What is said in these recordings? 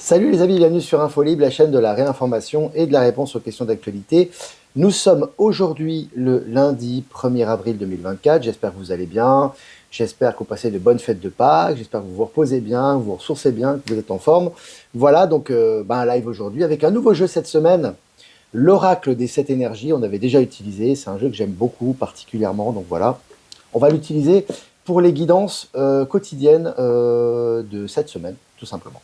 Salut les amis, bienvenue sur InfoLib, la chaîne de la réinformation et de la réponse aux questions d'actualité. Nous sommes aujourd'hui le lundi 1er avril 2024. J'espère que vous allez bien. J'espère que vous passez de bonnes fêtes de Pâques. J'espère que vous vous reposez bien, que vous vous ressourcez bien, que vous êtes en forme. Voilà, donc un live aujourd'hui avec un nouveau jeu cette semaine. L'Oracle des 7 énergies, on avait déjà utilisé. C'est un jeu que j'aime beaucoup particulièrement. Donc voilà, on va l'utiliser pour les guidances quotidiennes de cette semaine, tout simplement.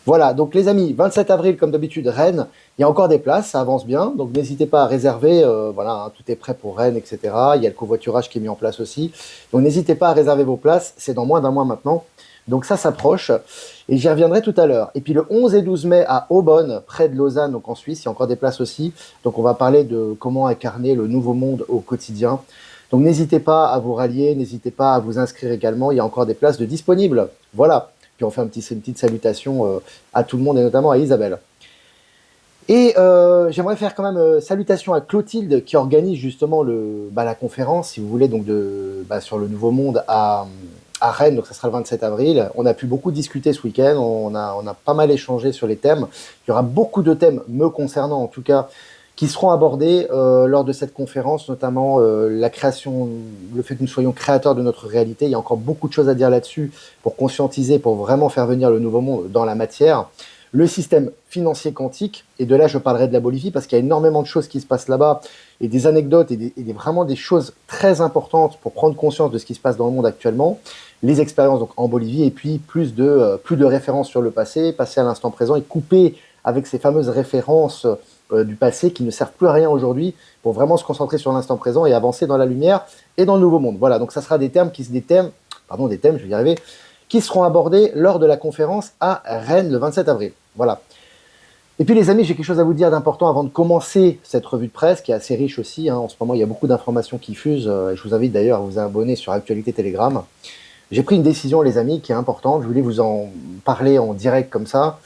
Voilà, donc les amis, 27 avril, comme d'habitude, Rennes, il y a encore des places, ça avance bien, donc n'hésitez pas à réserver, voilà, hein, tout est prêt pour Rennes, etc. Il y a le covoiturage qui est mis en place aussi, donc n'hésitez pas à réserver vos places, c'est dans moins d'un mois maintenant, donc ça s'approche, et j'y reviendrai tout à l'heure. Et puis le 11 et 12 mai à Aubonne, près de Lausanne, donc en Suisse, il y a encore des places aussi, donc on va parler de comment incarner le nouveau monde au quotidien. Donc n'hésitez pas à vous rallier, n'hésitez pas à vous inscrire également, il y a encore des places de disponibles, voilà. Puis on fait une petite salutation à tout le monde et notamment à Isabelle. Et j'aimerais faire quand même salutation à Clotilde qui organise justement la conférence, si vous voulez, donc sur le Nouveau Monde à Rennes, donc ça sera le 27 avril. On a pu beaucoup discuter ce week-end, on a pas mal échangé sur les thèmes. Il y aura beaucoup de thèmes me concernant en tout cas, qui seront abordés lors de cette conférence, notamment la création, le fait que nous soyons créateurs de notre réalité. Il y a encore beaucoup de choses à dire là-dessus pour conscientiser, pour vraiment faire venir le nouveau monde dans la matière. Le système financier quantique, et de là je parlerai de la Bolivie parce qu'il y a énormément de choses qui se passent là-bas et des anecdotes et vraiment des choses très importantes pour prendre conscience de ce qui se passe dans le monde actuellement. Les expériences donc en Bolivie et puis plus de références sur le passé, passer à l'instant présent et couper avec ces fameuses références du passé qui ne servent plus à rien aujourd'hui pour vraiment se concentrer sur l'instant présent et avancer dans la lumière et dans le nouveau monde. Voilà, donc ça sera des thèmes, je vais y arriver, qui seront abordés lors de la conférence à Rennes le 27 avril. Voilà. Et puis les amis, j'ai quelque chose à vous dire d'important avant de commencer cette revue de presse qui est assez riche aussi. En ce moment, il y a beaucoup d'informations qui fusent. Je vous invite d'ailleurs à vous abonner sur Actualité Telegram. J'ai pris une décision, les amis, qui est importante. Je voulais vous en parler en direct comme ça.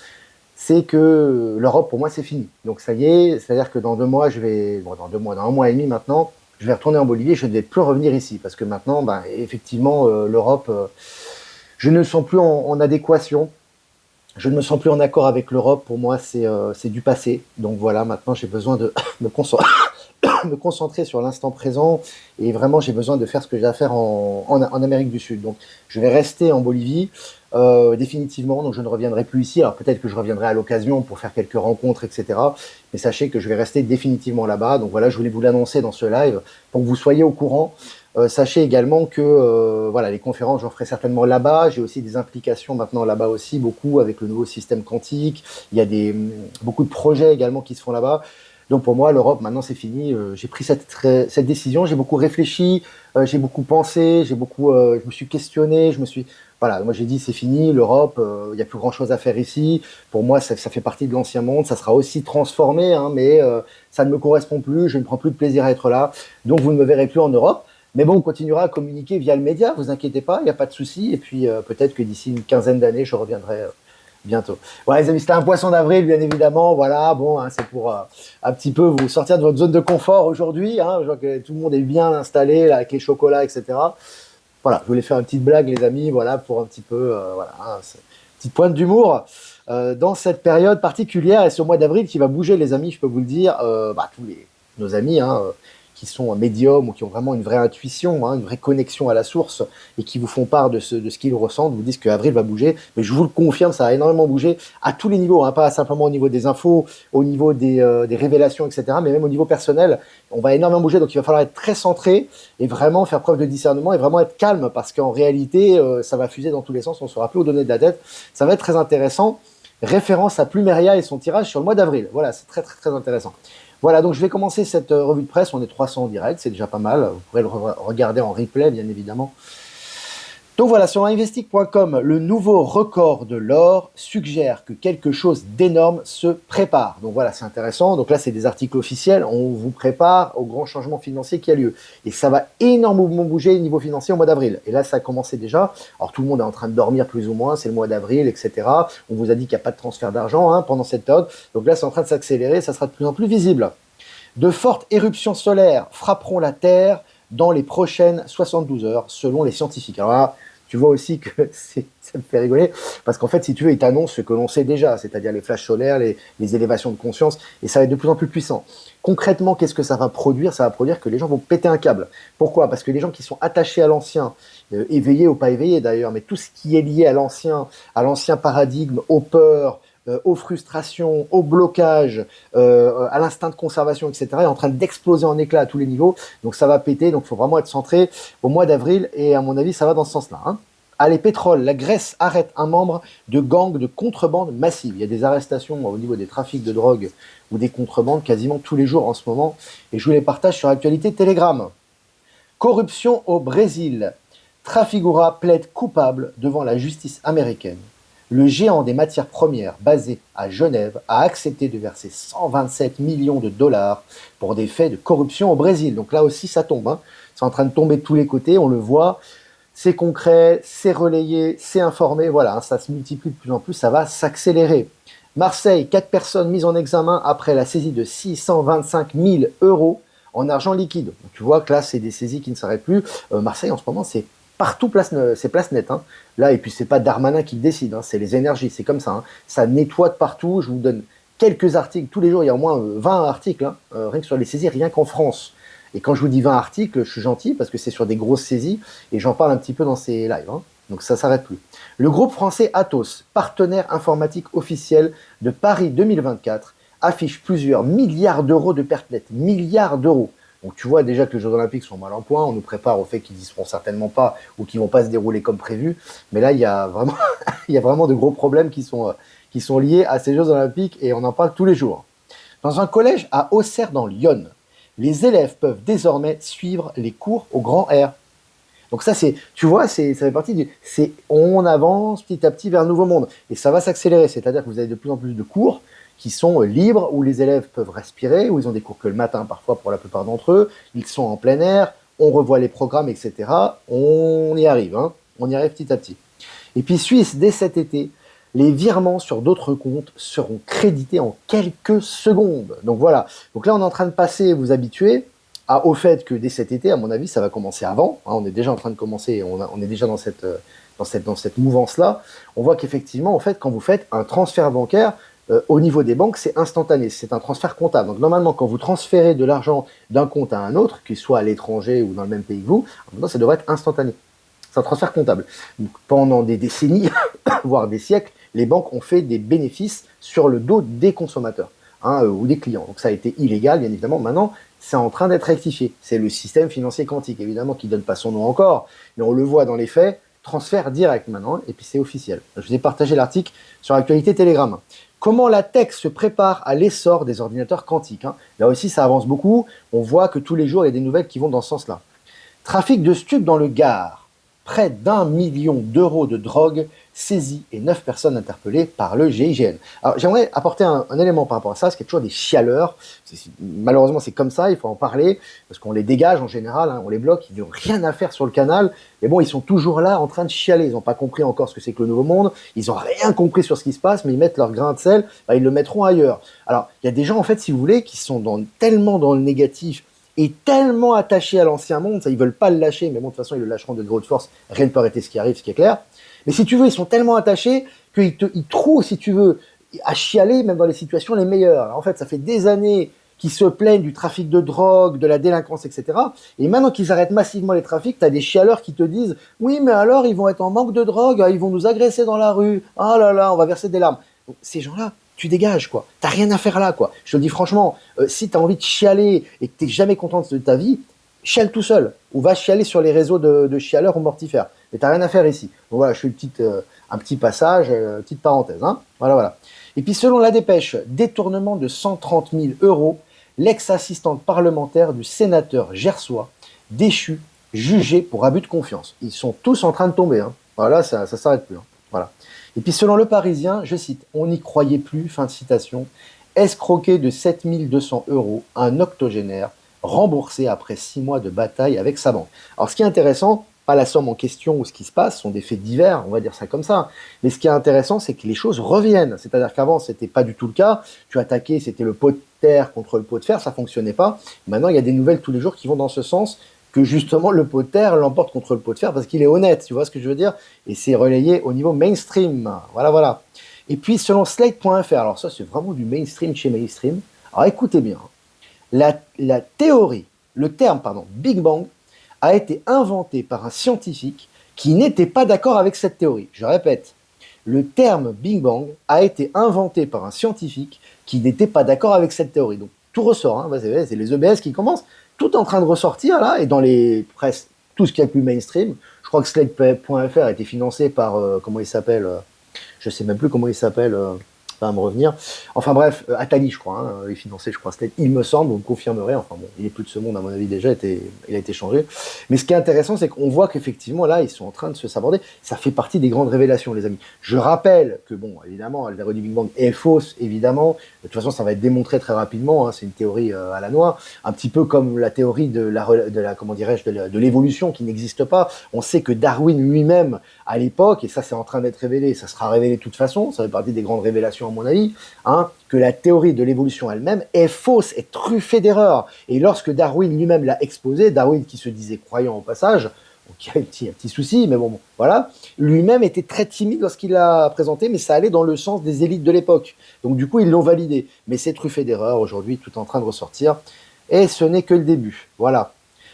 C'est que l'Europe, pour moi, c'est fini. Donc ça y est, c'est-à-dire que dans 2 mois, dans 1 mois et demi maintenant, je vais retourner en Bolivie et je ne vais plus revenir ici. Parce que maintenant, effectivement, l'Europe, je ne me sens plus en adéquation. Je ne me sens plus en accord avec l'Europe. Pour moi, c'est du passé. Donc voilà, maintenant, j'ai besoin de me concentrer. Me concentrer sur l'instant présent et vraiment j'ai besoin de faire ce que j'ai à faire en Amérique du Sud. Donc je vais rester en Bolivie définitivement, donc je ne reviendrai plus ici. Alors peut-être que je reviendrai à l'occasion pour faire quelques rencontres, etc. Mais sachez que je vais rester définitivement là-bas. Donc voilà, je voulais vous l'annoncer dans ce live pour que vous soyez au courant. Sachez également que les conférences, j'en ferai certainement là-bas. J'ai aussi des implications maintenant là-bas aussi, beaucoup avec le nouveau système quantique. Il y a beaucoup de projets également qui se font là-bas. Donc pour moi, l'Europe, maintenant, c'est fini. J'ai pris cette décision, j'ai beaucoup réfléchi, j'ai beaucoup pensé, je me suis questionné, moi j'ai dit c'est fini, l'Europe, il n'y a plus grand-chose à faire ici. Pour moi, ça fait partie de l'ancien monde, ça sera aussi transformé, mais ça ne me correspond plus, je ne prends plus de plaisir à être là. Donc vous ne me verrez plus en Europe. Mais bon, on continuera à communiquer via le média, vous inquiétez pas, il n'y a pas de souci. Et puis peut-être que d'ici une quinzaine d'années, je reviendrai bientôt. Ouais, les amis, c'était un poisson d'avril, bien évidemment. Voilà, bon, c'est pour un petit peu vous sortir de votre zone de confort aujourd'hui. Je vois que tout le monde est bien installé là, avec les chocolats, etc. Voilà, je voulais faire une petite blague, les amis, voilà, pour un petit peu, petite pointe d'humour dans cette période particulière et ce mois d'avril qui va bouger, les amis, je peux vous le dire. Nos amis, qui sont médiums ou qui ont vraiment une vraie intuition, une vraie connexion à la source et qui vous font part de ce qu'ils ressentent, vous disent qu'avril va bouger. Mais je vous le confirme, ça a énormément bougé à tous les niveaux, pas simplement au niveau des infos, au niveau des révélations, etc., mais même au niveau personnel. On va énormément bouger, donc il va falloir être très centré et vraiment faire preuve de discernement et vraiment être calme parce qu'en réalité, ça va fuser dans tous les sens, on ne saura plus où donner de la tête. Ça va être très intéressant. Référence à Plumeria et son tirage sur le mois d'avril. Voilà, c'est très, très, très intéressant. Voilà, donc je vais commencer cette revue de presse. On est 300 en direct, c'est déjà pas mal. Vous pourrez le regarder en replay, bien évidemment. Donc voilà, sur investic.com, le nouveau record de l'or suggère que quelque chose d'énorme se prépare. Donc voilà, c'est intéressant. Donc là, c'est des articles officiels. On vous prépare au grand changement financier qui a lieu. Et ça va énormément bouger au niveau financier au mois d'avril. Et là, ça a commencé déjà. Alors tout le monde est en train de dormir plus ou moins. C'est le mois d'avril, etc. On vous a dit qu'il n'y a pas de transfert d'argent pendant cette période. Donc là, c'est en train de s'accélérer. Ça sera de plus en plus visible. De fortes éruptions solaires frapperont la Terre dans les prochaines 72 heures, selon les scientifiques. Alors là, tu vois aussi que ça me fait rigoler, parce qu'en fait, si tu veux, ils t'annoncent ce que l'on sait déjà, c'est-à-dire les flashs solaires, les élévations de conscience, et ça va être de plus en plus puissant. Concrètement, qu'est-ce que ça va produire? Ça va produire que les gens vont péter un câble. Pourquoi? Parce que les gens qui sont attachés à l'ancien, éveillés ou pas éveillés d'ailleurs, mais tout ce qui est lié à l'ancien paradigme, aux peurs, aux frustrations, au blocage, à l'instinct de conservation, etc., est en train d'exploser en éclats à tous les niveaux. Donc ça va péter, donc il faut vraiment être centré au mois d'avril, et à mon avis, ça va dans ce sens-là. Hein. Allez, pétrole, la Grèce arrête un membre de gang de contrebande massive. Il y a des arrestations au niveau des trafics de drogue ou des contrebandes quasiment tous les jours en ce moment, et je vous les partage sur Actualité Telegram. Corruption au Brésil. Trafigura plaide coupable devant la justice américaine. Le géant des matières premières basé à Genève a accepté de verser 127 millions de dollars pour des faits de corruption au Brésil. Donc là aussi, ça tombe. Hein. C'est en train de tomber de tous les côtés, on le voit. C'est concret, c'est relayé, c'est informé. Voilà, hein, ça se multiplie de plus en plus, ça va s'accélérer. Marseille, 4 personnes mises en examen après la saisie de 625 000 euros en argent liquide. Donc, tu vois que là, c'est des saisies qui ne s'arrêtent plus. Marseille, en ce moment, c'est partout c'est place nette. Hein. Là, et puis c'est pas Darmanin qui décide, hein, c'est les énergies, c'est comme ça. Hein. Ça nettoie de partout. Je vous donne quelques articles. Tous les jours, il y a au moins 20 articles, hein, rien que sur les saisies, rien qu'en France. Et quand je vous dis 20 articles, je suis gentil parce que c'est sur des grosses saisies et j'en parle un petit peu dans ces lives. Hein. Donc ça s'arrête plus. Le groupe français Atos, partenaire informatique officiel de Paris 2024, affiche plusieurs milliards d'euros de pertes nettes. Milliards d'euros. Donc tu vois déjà que les Jeux Olympiques sont mal en point, on nous prépare au fait qu'ils n'y seront certainement pas ou qu'ils ne vont pas se dérouler comme prévu. Mais là, il y a vraiment, il y a vraiment de gros problèmes qui sont liés à ces Jeux Olympiques et on en parle tous les jours. Dans un collège à Auxerre dans l'Yonne, les élèves peuvent désormais suivre les cours au grand air. Donc ça, tu vois, ça fait partie on avance petit à petit vers un nouveau monde. Et ça va s'accélérer, c'est-à-dire que vous avez de plus en plus de cours qui sont libres, où les élèves peuvent respirer, où ils ont des cours que le matin parfois pour la plupart d'entre eux, ils sont en plein air, on revoit les programmes, etc. On y arrive, hein. On y arrive petit à petit. Et puis Suisse, dès cet été, les virements sur d'autres comptes seront crédités en quelques secondes. Donc voilà, donc là on est en train de passer, vous habituer au fait que dès cet été, à mon avis, ça va commencer avant. Hein, on est déjà en train de commencer, on est déjà dans cette mouvance-là. On voit qu'effectivement, en fait, quand vous faites un transfert bancaire, au niveau des banques, c'est instantané, c'est un transfert comptable. Donc normalement, quand vous transférez de l'argent d'un compte à un autre, qu'il soit à l'étranger ou dans le même pays que vous, ça devrait être instantané. C'est un transfert comptable. Donc, pendant des décennies, voire des siècles, les banques ont fait des bénéfices sur le dos des consommateurs ou des clients. Donc ça a été illégal, bien évidemment. Maintenant, c'est en train d'être rectifié. C'est le système financier quantique, évidemment, qui ne donne pas son nom encore, mais on le voit dans les faits, transfert direct maintenant, et puis c'est officiel. Je vous ai partagé l'article sur Actualité Telegram. Comment la tech se prépare à l'essor des ordinateurs quantiques. Hein. Là aussi, ça avance beaucoup. On voit que tous les jours, il y a des nouvelles qui vont dans ce sens-là. Trafic de stupes dans le Gard. Près d'1 million d'euros de drogue saisis et 9 personnes interpellées par le GIGN. Alors, j'aimerais apporter un élément par rapport à ça, parce qu'il y a toujours des chialeurs. Malheureusement, c'est comme ça, il faut en parler, parce qu'on les dégage en général, hein, on les bloque, ils n'ont rien à faire sur le canal. Mais bon, ils sont toujours là en train de chialer. Ils n'ont pas compris encore ce que c'est que le nouveau monde. Ils n'ont rien compris sur ce qui se passe, mais ils mettent leur grain de sel, ils le mettront ailleurs. Alors, il y a des gens, en fait, si vous voulez, qui sont tellement dans le négatif, et tellement attachés à l'ancien monde, ça ils veulent pas le lâcher, mais bon de toute façon ils le lâcheront de gré de force, rien ne peut arrêter ce qui arrive, ce qui est clair. Mais si tu veux, ils sont tellement attachés qu'ils trouvent, si tu veux, à chialer même dans les situations les meilleures. Alors, en fait, ça fait des années qu'ils se plaignent du trafic de drogue, de la délinquance, etc. Et maintenant qu'ils arrêtent massivement les trafics, tu as des chialeurs qui te disent « Oui, mais alors ils vont être en manque de drogue, ils vont nous agresser dans la rue, ah là là, on va verser des larmes. » Donc, ces gens-là, tu dégages, quoi. T'as rien à faire là, quoi. Je te le dis franchement, si t'as envie de chialer et que t'es jamais content de ta vie, chiale tout seul. Ou va chialer sur les réseaux de chialeurs ou mortifères. Mais t'as rien à faire ici. Donc voilà, je fais un petit passage, petite parenthèse. Hein. Voilà. Et puis selon la dépêche, détournement de 130 000 euros, l'ex-assistante parlementaire du sénateur gersois, déchu, jugé pour abus de confiance. Ils sont tous en train de tomber. Hein. Voilà, ça s'arrête plus. Hein. Voilà. Et puis selon Le Parisien, je cite, « On n'y croyait plus », fin de citation, escroqué de 7 200 euros, un octogénaire, remboursé après 6 mois de bataille avec sa banque. Alors ce qui est intéressant, pas la somme en question ou ce qui se passe, sont des faits divers, on va dire ça comme ça, mais ce qui est intéressant, c'est que les choses reviennent. C'est-à-dire qu'avant, c'était pas du tout le cas, tu attaquais, c'était le pot de terre contre le pot de fer, ça fonctionnait pas. Maintenant, il y a des nouvelles tous les jours qui vont dans ce sens, que justement le pot de terre l'emporte contre le pot de fer parce qu'il est honnête, tu vois ce que je veux dire? Et c'est relayé au niveau mainstream. Voilà, voilà. Et puis selon Slate.fr, alors ça c'est vraiment du mainstream chez mainstream. Alors écoutez bien, la théorie, le terme, pardon, Big Bang, a été inventé par un scientifique qui n'était pas d'accord avec cette théorie. Je répète, le terme Big Bang a été inventé par un scientifique qui n'était pas d'accord avec cette théorie. Donc tout ressort, hein, c'est les EBS qui commencent, tout en train de ressortir là, et dans les presque tout ce qui est plus mainstream. Je crois que Slate.fr a été financé par, comment il s'appelle, je sais même plus comment il s'appelle, ça va me revenir. Enfin bref, Atali, je crois, hein, il finançait, je crois, Slate, il me semble, vous me confirmerez, enfin bon, il est plus de ce monde, à mon avis, déjà, il a été changé. Mais ce qui est intéressant, c'est qu'on voit qu'effectivement, là, ils sont en train de se saborder. Ça fait partie des grandes révélations, les amis. Je rappelle que, bon, évidemment, la théorie du Big Bang est fausse, évidemment. De toute façon, ça va être démontré très rapidement, hein, c'est une théorie à la noix, un petit peu comme la théorie de la comment dirais-je, de l'évolution qui n'existe pas. On sait que Darwin lui-même, à l'époque, et ça c'est en train d'être révélé, ça sera révélé de toute façon, ça fait partie des grandes révélations à mon avis, hein, que la théorie de l'évolution elle-même est fausse, est truffée d'erreurs. Et lorsque Darwin lui-même l'a exposé, Darwin qui se disait croyant au passage, qui a un petit souci, mais bon, voilà, lui-même était très timide lorsqu'il l'a présenté, mais ça allait dans le sens des élites de l'époque. Donc du coup, ils l'ont validé. Mais c'est truffé d'erreurs, aujourd'hui, tout en train de ressortir. Et ce n'est que le début. Voilà.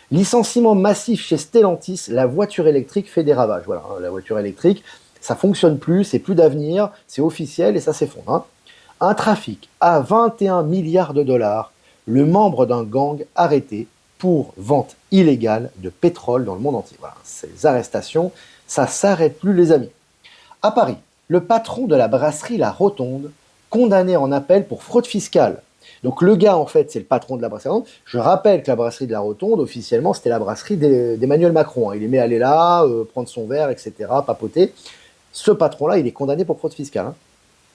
Licenciement massif chez Stellantis, la voiture électrique fait des ravages. Voilà, la voiture électrique, ça fonctionne plus, c'est plus d'avenir, c'est officiel et ça s'effondre. Hein. Un trafic à 21 milliards de dollars, le membre d'un gang arrêté pour vente illégale de pétrole dans le monde entier. Voilà, ces arrestations, ça s'arrête plus les amis. À Paris, le patron de la brasserie La Rotonde, condamné en appel pour fraude fiscale. Donc le gars, en fait, c'est le patron de la brasserie. Je rappelle que la brasserie de La Rotonde, officiellement, c'était la brasserie d'Emmanuel Macron. Hein. Il aimait aller là, prendre son verre, etc., papoter. Ce patron-là, il est condamné pour fraude fiscale. Hein.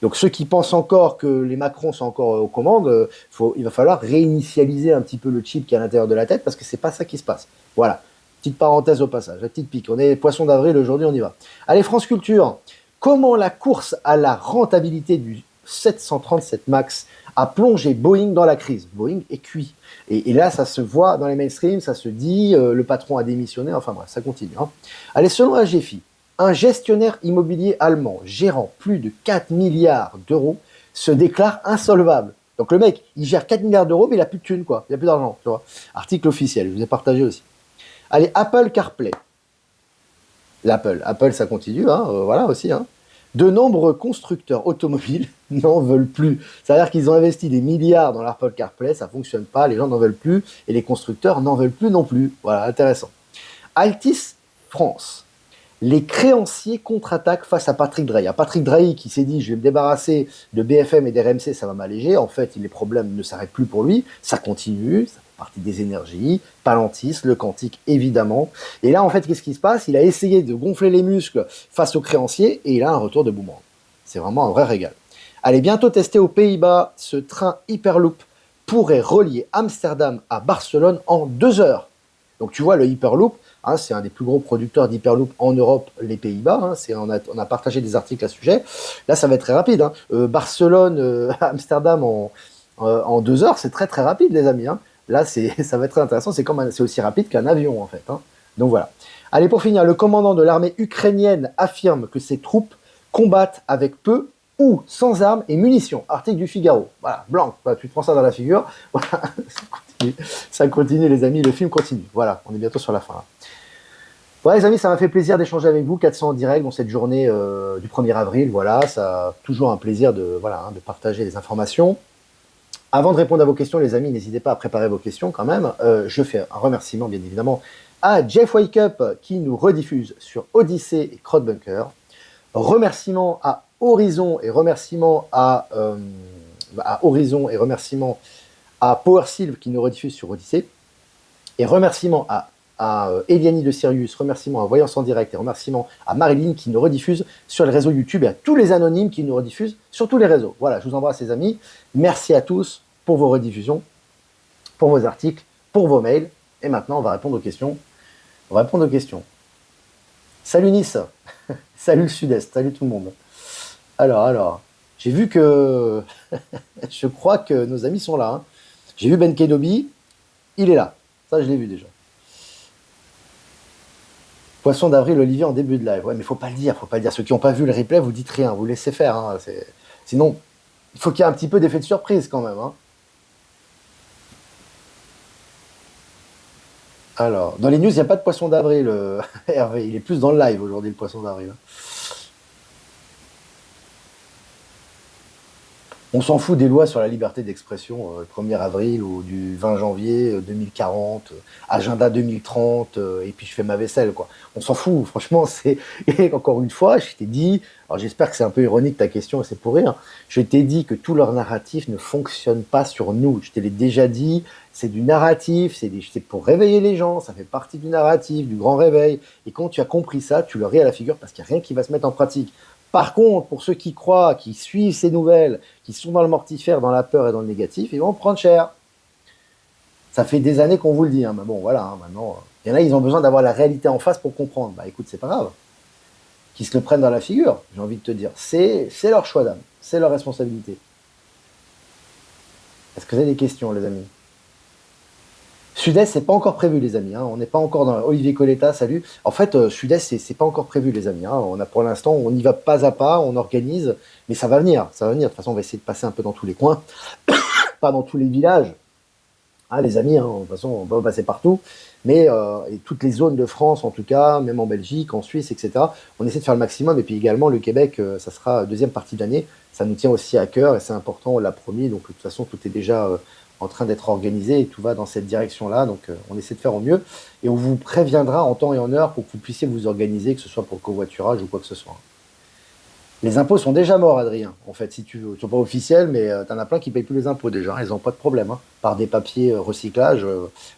Donc ceux qui pensent encore que les Macron sont encore aux commandes, il va falloir réinitialiser un petit peu le chip qui est à l'intérieur de la tête parce que c'est pas ça qui se passe. Voilà. Petite parenthèse au passage, la petite pique. On est poisson d'avril aujourd'hui, on y va. Allez, France Culture. Comment la course à la rentabilité du 737 MAX a plongé Boeing dans la crise. Boeing est cuit. Et là, ça se voit dans les mainstreams, ça se dit, le patron a démissionné, enfin bref, ça continue. Hein. Allez, selon AGFI, un gestionnaire immobilier allemand gérant plus de 4 milliards d'euros se déclare insolvable. Donc le mec, il gère 4 milliards d'euros, mais il n'a plus de thunes, quoi. Il n'a plus d'argent, tu vois. Article officiel, je vous ai partagé aussi. Allez, Apple CarPlay. Apple, ça continue, hein, voilà aussi. Hein. De nombreux constructeurs automobiles n'en veulent plus. C'est-à-dire qu'ils ont investi des milliards dans l'Apple CarPlay, ça ne fonctionne pas, les gens n'en veulent plus, et les constructeurs n'en veulent plus non plus. Voilà, intéressant. Altis France. Les créanciers contre-attaquent face à Patrick Drahi. À Patrick Drahi qui s'est dit « je vais me débarrasser de BFM et d'RMC, ça va m'alléger ». En fait, les problèmes ne s'arrêtent plus pour lui, ça continue, ça fait partie des énergies, Palantis, le quantique évidemment. Et là, en fait, qu'est-ce qui se passe? Il a essayé de gonfler les muscles face aux créanciers et il a un retour de boomerang. C'est vraiment un vrai régal. Allez, bientôt testé aux Pays-Bas, ce train Hyperloop pourrait relier Amsterdam à Barcelone en 2 heures. Donc tu vois, le Hyperloop, hein, c'est un des plus gros producteurs d'Hyperloop en Europe, les Pays-Bas. Hein, on a partagé des articles à ce sujet. Là, ça va être très rapide. Hein. Barcelone, Amsterdam en 2 heures, c'est très très rapide, les amis. Hein. Là, ça va être très intéressant. C'est aussi rapide qu'un avion, en fait. Hein. Donc voilà. Allez, pour finir, le commandant de l'armée ukrainienne affirme que ses troupes combattent avec peu ou sans armes et munitions. Article du Figaro. Voilà, blanc. Tu te prends ça dans la figure. Voilà. Ça continue, les amis, le film continue. Voilà, on est bientôt sur la fin. Là. Ouais, les amis, ça m'a fait plaisir d'échanger avec vous, 400 en direct dans cette journée du 1er avril. Voilà, ça toujours un plaisir de partager les informations. Avant de répondre à vos questions, les amis, n'hésitez pas à préparer vos questions quand même. Je fais un remerciement, bien évidemment, à Jeff Wake Up qui nous rediffuse sur Odyssée et Crowdbunker. Remerciement à Horizon et remerciement à PowerSylve qui nous rediffuse sur Odyssée. Et remerciement à Eliani de Sirius, remerciement à Voyance en Direct et remerciement à Marilyn qui nous rediffuse sur les réseaux YouTube et à tous les anonymes qui nous rediffusent sur tous les réseaux. Voilà, je vous embrasse les amis. Merci à tous pour vos rediffusions, pour vos articles, pour vos mails. Et maintenant, on va répondre aux questions. Salut Nice. Salut le Sud-Est. Salut tout le monde. Alors, j'ai vu que... je crois que nos amis sont là. Hein. J'ai vu Ben Kedobi. Il est là. Ça, je l'ai vu déjà. Poisson d'avril, Olivier, en début de live. Ouais, mais faut pas le dire, faut pas le dire. Ceux qui n'ont pas vu le replay, vous dites rien, vous laissez faire, hein. Sinon, il faut qu'il y ait un petit peu d'effet de surprise quand même, hein. Alors, dans les news, il n'y a pas de poisson d'avril, Hervé. Il est plus dans le live aujourd'hui, le poisson d'avril, hein. On s'en fout des lois sur la liberté d'expression, le 1er avril ou du 20 janvier 2040, agenda 2030, et puis je fais ma vaisselle, quoi. On s'en fout, franchement, c'est... Et encore une fois, je t'ai dit, alors j'espère que c'est un peu ironique ta question, et c'est pour rire, je t'ai dit que tout leur narratif ne fonctionne pas sur nous. Je te l'ai déjà dit, c'est du narratif, c'est pour réveiller les gens, ça fait partie du narratif, du grand réveil. Et quand tu as compris ça, tu leur ris à la figure parce qu'il n'y a rien qui va se mettre en pratique. Par contre, pour ceux qui croient, qui suivent ces nouvelles, qui sont dans le mortifère, dans la peur et dans le négatif, ils vont prendre cher. Ça fait des années qu'on vous le dit, hein. Mais bon, voilà, hein, maintenant, il y en a, ils ont besoin d'avoir la réalité en face pour comprendre. Bah écoute, c'est pas grave. Qu'ils se le prennent dans la figure, j'ai envie de te dire. C'est leur choix d'âme, c'est leur responsabilité. Est-ce que vous avez des questions, les amis? Sud-Est, c'est pas encore prévu, les amis, hein. On n'est pas encore dans Olivier Coletta, salut. En fait, Sud-Est, c'est pas encore prévu, les amis, hein. On a pour l'instant, on y va pas à pas, on organise, mais ça va venir, ça va venir. De toute façon, on va essayer de passer un peu dans tous les coins, pas dans tous les villages, hein, les amis, hein. De toute façon, on va passer partout, mais et toutes les zones de France, en tout cas, même en Belgique, en Suisse, etc. On essaie de faire le maximum, et puis également le Québec, ça sera deuxième partie de l'année. Ça nous tient aussi à cœur, et c'est important, on l'a promis. Donc de toute façon, tout est déjà en train d'être organisé et tout va dans cette direction-là. Donc on essaie de faire au mieux et on vous préviendra en temps et en heure pour que vous puissiez vous organiser, que ce soit pour le covoiturage ou quoi que ce soit. Les impôts sont déjà morts, Adrien, en fait, si tu veux. Ils ne sont pas officiels, mais t'en as plein qui ne payent plus les impôts déjà. Ils n'ont pas de problème, hein, par des papiers recyclage.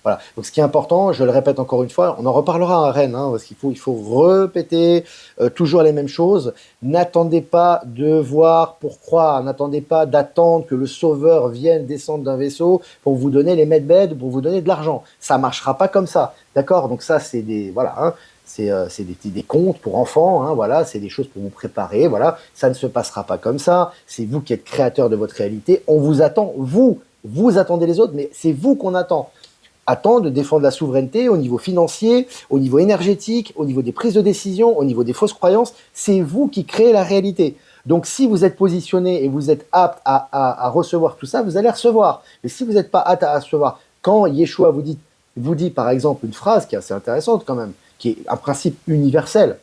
Voilà. Donc, ce qui est important, je le répète encore une fois, on en reparlera à Rennes, hein, parce qu'il faut répéter toujours les mêmes choses. N'attendez pas de voir pour croire. N'attendez pas d'attendre que le sauveur vienne descendre d'un vaisseau pour vous donner les medbeds, pour vous donner de l'argent. Ça ne marchera pas comme ça. D'accord? Donc, ça, c'est des. Voilà, hein. C'est des contes pour enfants, hein, voilà, c'est des choses pour vous préparer, voilà, ça ne se passera pas comme ça, c'est vous qui êtes créateur de votre réalité, on vous attend, vous attendez les autres, mais c'est vous qu'on attend de défendre la souveraineté au niveau financier, au niveau énergétique, au niveau des prises de décision, au niveau des fausses croyances, c'est vous qui créez la réalité. Donc si vous êtes positionné et vous êtes apte à recevoir tout ça, vous allez recevoir, mais si vous n'êtes pas apte à recevoir, quand Yeshua vous dit par exemple une phrase qui est assez intéressante quand même, qui est un principe universel.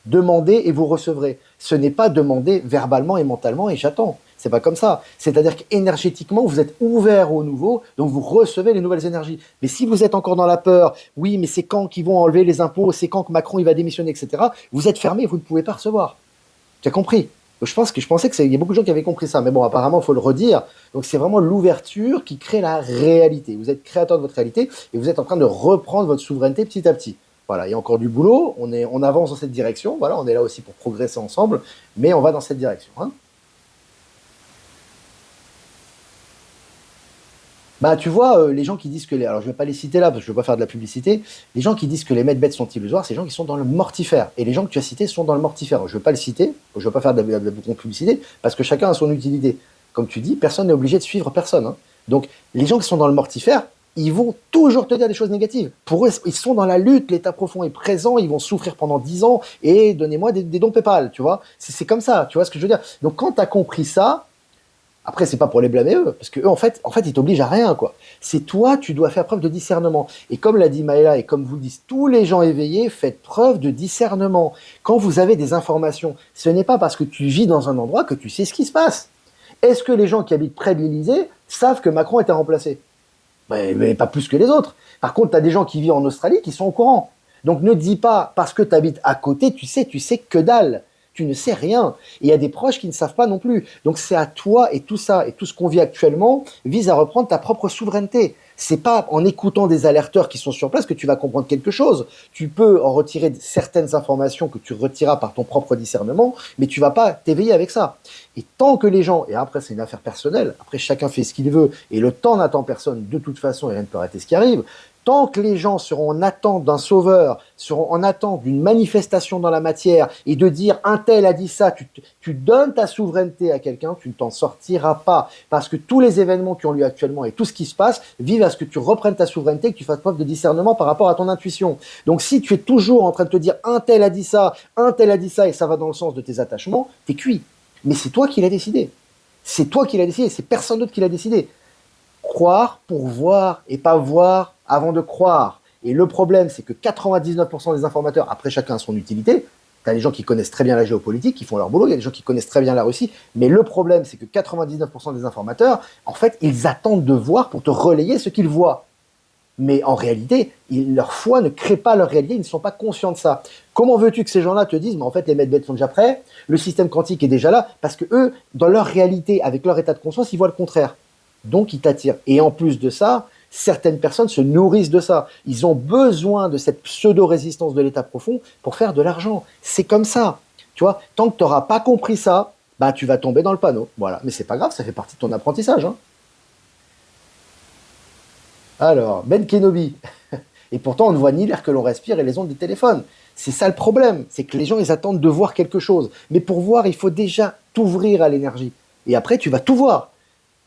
Demandez et vous recevrez. Ce n'est pas demander verbalement et mentalement et j'attends. C'est pas comme ça. C'est-à-dire qu'énergétiquement, vous êtes ouvert au nouveau, donc vous recevez les nouvelles énergies. Mais si vous êtes encore dans la peur, oui, mais c'est quand qu'ils vont enlever les impôts, c'est quand que Macron il va démissionner, etc., vous êtes fermé, vous ne pouvez pas recevoir. Tu as compris? Je pensais qu'il y a beaucoup de gens qui avaient compris ça, mais bon, apparemment, il faut le redire. Donc, c'est vraiment l'ouverture qui crée la réalité. Vous êtes créateur de votre réalité et vous êtes en train de reprendre votre souveraineté petit à petit. Voilà, il y a encore du boulot, on avance dans cette direction, voilà, on est là aussi pour progresser ensemble, mais on va dans cette direction, hein. Bah, tu vois, les gens qui disent que les... Alors, je vais pas les citer là, parce que je ne veux pas faire de la publicité. Les gens qui disent que les medbeds sont illusoires, c'est les gens qui sont dans le mortifère. Et les gens que tu as cités sont dans le mortifère. Je ne veux pas le citer, je ne veux pas faire de la publicité, parce que chacun a son utilité. Comme tu dis, personne n'est obligé de suivre personne, hein. Donc, les gens qui sont dans le mortifère, ils vont toujours te dire des choses négatives. Pour eux, ils sont dans la lutte, l'état profond est présent, ils vont souffrir pendant 10 ans, et donnez-moi des dons PayPal, tu vois. C'est comme ça, tu vois ce que je veux dire. Donc, quand tu as compris ça, après, c'est pas pour les blâmer eux, parce que eux, en fait, ils t'obligent à rien, quoi. C'est toi, tu dois faire preuve de discernement. Et comme l'a dit Maëla, et comme vous le disent tous les gens éveillés, faites preuve de discernement. Quand vous avez des informations, ce n'est pas parce que tu vis dans un endroit que tu sais ce qui se passe. Est-ce que les gens qui habitent près de l'Élysée savent que Macron était remplacé? Mais pas plus que les autres. Par contre, tu as des gens qui vivent en Australie qui sont au courant. Donc ne dis pas, parce que tu habites à côté, tu sais que dalle. Tu ne sais rien. Et il y a des proches qui ne savent pas non plus. Donc c'est à toi et tout ça, et tout ce qu'on vit actuellement, vise à reprendre ta propre souveraineté. C'est pas en écoutant des alerteurs qui sont sur place que tu vas comprendre quelque chose. Tu peux en retirer certaines informations que tu retireras par ton propre discernement, mais tu vas pas t'éveiller avec ça. Et tant que les gens, et après c'est une affaire personnelle, après chacun fait ce qu'il veut, et le temps n'attend personne de toute façon, et rien ne peut arrêter ce qui arrive, Tant que les gens seront en attente d'un sauveur, seront en attente d'une manifestation dans la matière et de dire un tel a dit ça, tu donnes ta souveraineté à quelqu'un, tu ne t'en sortiras pas. Parce que tous les événements qui ont lieu actuellement et tout ce qui se passe vivent à ce que tu reprennes ta souveraineté, que tu fasses preuve de discernement par rapport à ton intuition. Donc si tu es toujours en train de te dire un tel a dit ça, un tel a dit ça et ça va dans le sens de tes attachements, t'es cuit. Mais c'est toi qui l'as décidé. C'est toi qui l'as décidé, c'est personne d'autre qui l'a décidé. Croire pour voir et pas voir avant de croire. Et le problème, c'est que 99% des informateurs, après chacun a son utilité, tu as des gens qui connaissent très bien la géopolitique, qui font leur boulot, il y a des gens qui connaissent très bien la Russie, mais le problème, c'est que 99% des informateurs, en fait, ils attendent de voir pour te relayer ce qu'ils voient. Mais en réalité, leur foi ne crée pas leur réalité, ils ne sont pas conscients de ça. Comment veux-tu que ces gens-là te disent, mais en fait, les medbeds sont déjà prêts, le système quantique est déjà là, parce que eux, dans leur réalité, avec leur état de conscience, ils voient le contraire. Donc, ils t'attirent. Et en plus de ça, certaines personnes se nourrissent de ça. Ils ont besoin de cette pseudo-résistance de l'état profond pour faire de l'argent. C'est comme ça. Tu vois, tant que tu n'auras pas compris ça, bah, tu vas tomber dans le panneau. Voilà. Mais c'est pas grave, ça fait partie de ton apprentissage. Hein. Alors, Ben Kenobi. Et pourtant, on ne voit ni l'air que l'on respire et les ondes des téléphones. C'est ça le problème. C'est que les gens, ils attendent de voir quelque chose. Mais pour voir, il faut déjà t'ouvrir à l'énergie. Et après, tu vas tout voir.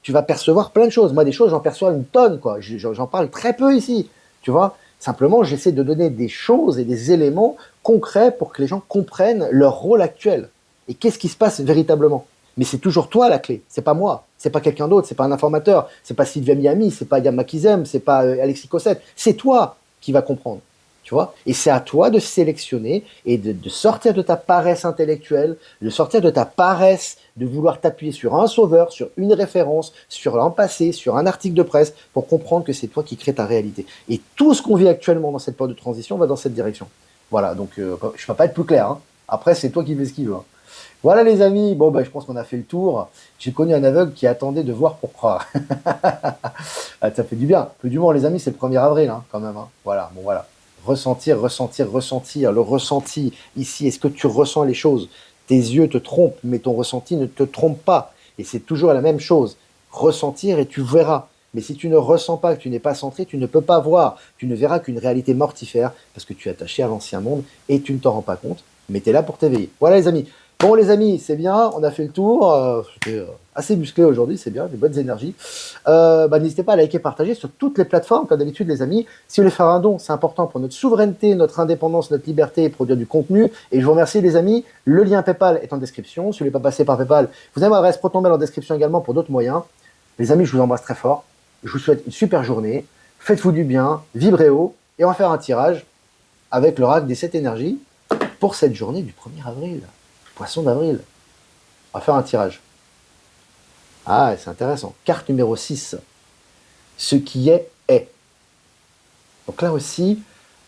Tu vas percevoir plein de choses. Moi, des choses, j'en perçois une tonne, quoi. J'en parle très peu ici, tu vois. Simplement, j'essaie de donner des choses et des éléments concrets pour que les gens comprennent leur rôle actuel. Et qu'est-ce qui se passe véritablement. Mais c'est toujours toi la clé, c'est pas moi, c'est pas quelqu'un d'autre, c'est pas un informateur, c'est pas Sylvia Miami, c'est pas Yama Kizem, c'est pas Alexis Cossette, c'est toi qui vas comprendre. Tu vois, et c'est à toi de sélectionner et de sortir de ta paresse intellectuelle, de sortir de ta paresse de vouloir t'appuyer sur un sauveur, sur une référence, sur un passé, sur un article de presse, pour comprendre que c'est toi qui crée ta réalité. Et tout ce qu'on vit actuellement dans cette période de transition va dans cette direction. Voilà, donc je ne peux pas être plus clair. Hein. Après, c'est toi qui fais ce qu'il veut. Hein. Voilà les amis, bon ben, je pense qu'on a fait le tour. J'ai connu un aveugle qui attendait de voir pour croire. Ça fait du bien. Peu d'humour les amis, c'est le 1er avril hein, quand même. Hein. Voilà, bon voilà. Ressentir, le ressenti ici, est-ce que tu ressens les choses? Tes yeux te trompent, mais ton ressenti ne te trompe pas. Et c'est toujours la même chose. Ressentir et tu verras. Mais si tu ne ressens pas, que tu n'es pas centré, tu ne peux pas voir. Tu ne verras qu'une réalité mortifère parce que tu es attaché à l'ancien monde et tu ne t'en rends pas compte. Mais tu es là pour t'éveiller. Voilà les amis. Bon les amis, c'est bien, on a fait le tour. C'était assez musclé aujourd'hui, c'est bien, des bonnes énergies. N'hésitez pas à liker, partager sur toutes les plateformes, comme d'habitude les amis. Si vous voulez faire un don, c'est important pour notre souveraineté, notre indépendance, notre liberté et produire du contenu. Et je vous remercie les amis. Le lien PayPal est en description. Si vous ne voulez pas passer par PayPal, vous avez mon adresse ProtonMail en description également pour d'autres moyens. Les amis, je vous embrasse très fort. Je vous souhaite une super journée. Faites-vous du bien, vibrez haut. Et on va faire un tirage avec l'oracle des 7 énergies pour cette journée du 1er avril. Poisson d'avril. On va faire un tirage. Ah, c'est intéressant. Carte numéro 6. Ce qui est, est. Donc là aussi,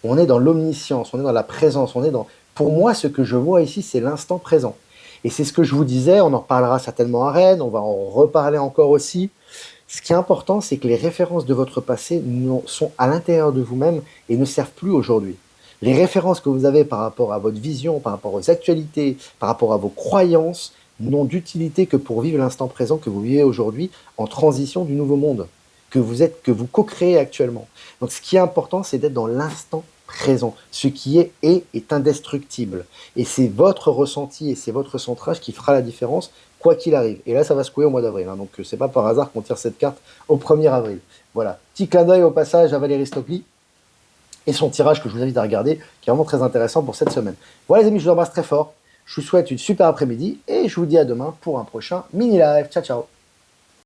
on est dans l'omniscience, on est dans la présence, on est dans... Pour moi, ce que je vois ici, c'est l'instant présent. Et c'est ce que je vous disais, on en reparlera certainement à Rennes, on va en reparler encore aussi. Ce qui est important, c'est que les références de votre passé sont à l'intérieur de vous-même et ne servent plus aujourd'hui. Les références que vous avez par rapport à votre vision, par rapport aux actualités, par rapport à vos croyances, n'ont d'utilité que pour vivre l'instant présent que vous vivez aujourd'hui en transition du nouveau monde, que vous co-créez actuellement. Donc ce qui est important, c'est d'être dans l'instant présent. Ce qui est indestructible. Et c'est votre ressenti et c'est votre centrage qui fera la différence, quoi qu'il arrive. Et là, ça va secouer au mois d'avril. Hein, donc c'est pas par hasard qu'on tire cette carte au 1er avril. Voilà. Petit clin d'œil au passage à Valérie Stockley et son tirage que je vous invite à regarder, qui est vraiment très intéressant pour cette semaine. Voilà les amis, je vous embrasse très fort. Je vous souhaite une super après-midi et je vous dis à demain pour un prochain mini live. Ciao, ciao.